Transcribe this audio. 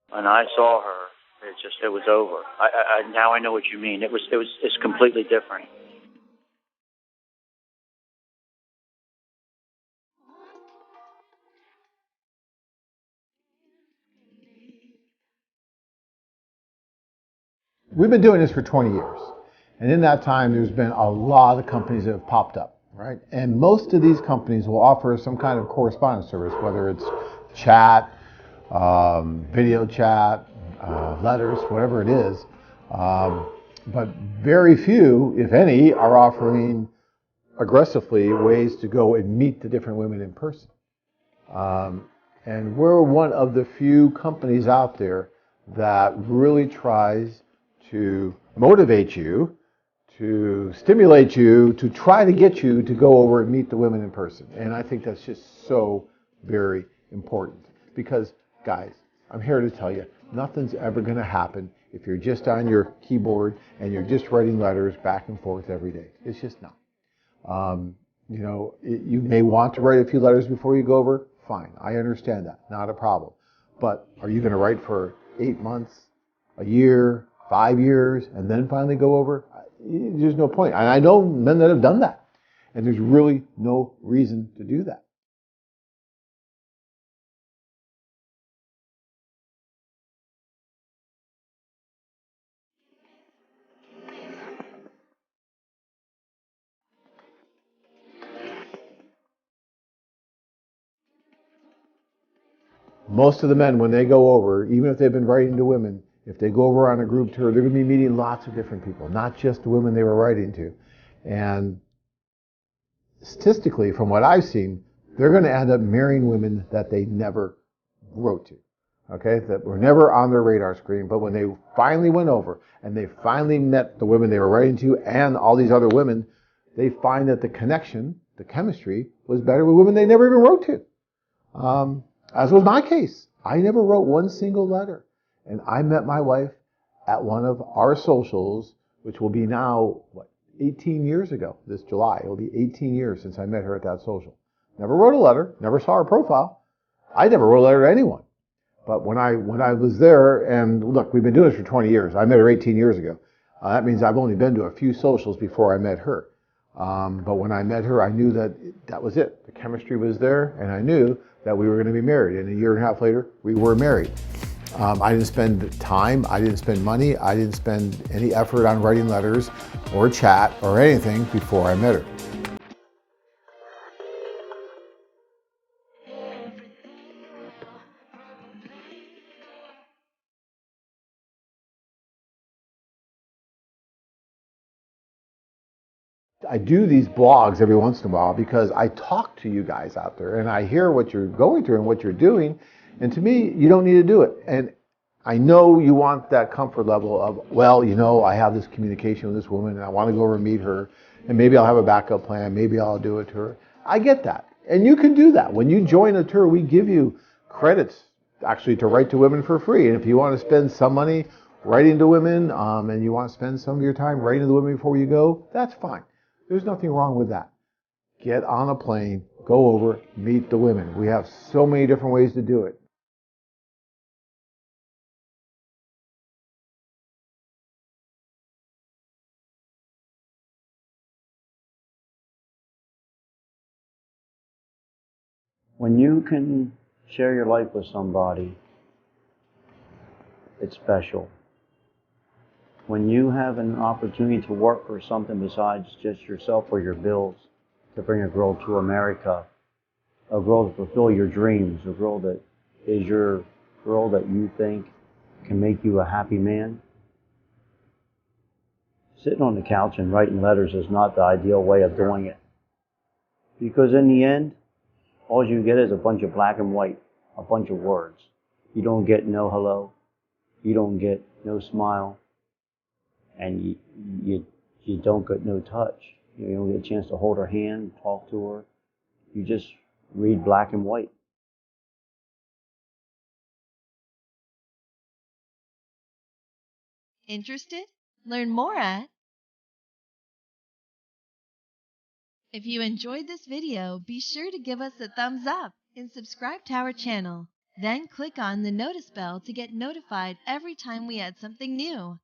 When I saw her, it was over. Now I know what you mean. It's completely different. We've been doing this for 20 years. And in that time, there's been a lot of companies that have popped up, right? And most of these companies will offer some kind of correspondence service, whether it's chat, video chat, letters, whatever it is. But very few, if any, are offering aggressively ways to go and meet the different women in person. And we're one of the few companies out there that really tries to motivate you, to stimulate you, to try to get you to go over and meet the women in person. And I think that's just so very important. Because, guys, I'm here to tell you, nothing's ever going to happen if you're just on your keyboard and you're just writing letters back and forth every day. It's just not. You may want to write a few letters before you go over. Fine, I understand that. Not a problem. But are you going to write for 8 months, a year, 5 years, and then finally go over? There's no point. And I know men that have done that. And there's really no reason to do that. Most of the men, when they go over, even if they've been writing to women, if they go over on a group tour, they're going to be meeting lots of different people, not just the women they were writing to. And statistically, from what I've seen, they're going to end up marrying women that they never wrote to, okay, that were never on their radar screen. But when they finally went over and they finally met the women they were writing to and all these other women, they find that the connection, the chemistry, was better with women they never even wrote to. As was my case. I never wrote one single letter. And I met my wife at one of our socials, which will be now, 18 years ago this July. It'll be 18 years since I met her at that social. Never wrote a letter, never saw her profile. I never wrote a letter to anyone. But when I was there, and look, we've been doing this for 20 years. I met her 18 years ago. That means I've only been to a few socials before I met her. But when I met her, I knew that was it. The chemistry was there, and I knew that we were going to be married. And a year and a half later, we were married. I didn't spend time, I didn't spend money, I didn't spend any effort on writing letters or chat or anything before I met her. I do these blogs every once in a while because I talk to you guys out there and I hear what you're going through and what you're doing. And to me, you don't need to do it. And I know you want that comfort level of, well, I have this communication with this woman and I want to go over and meet her. And maybe I'll have a backup plan. Maybe I'll do it to her. I get that. And you can do that. When you join a tour, we give you credits actually to write to women for free. And if you want to spend some money writing to women and you want to spend some of your time writing to the women before you go, that's fine. There's nothing wrong with that. Get on a plane, go over, meet the women. We have so many different ways to do it. When you can share your life with somebody, it's special. When you have an opportunity to work for something besides just yourself or your bills, to bring a girl to America, a girl to fulfill your dreams, a girl that is your girl that you think can make you a happy man, sitting on the couch and writing letters is not the ideal way of doing it. Because in the end, all you get is a bunch of black and white, a bunch of words. You don't get no hello. You don't get no smile. And you don't get no touch. You don't get a chance to hold her hand, talk to her. You just read black and white. Interested? Learn more at. If you enjoyed this video, be sure to give us a thumbs up and subscribe to our channel. Then click on the notice bell to get notified every time we add something new.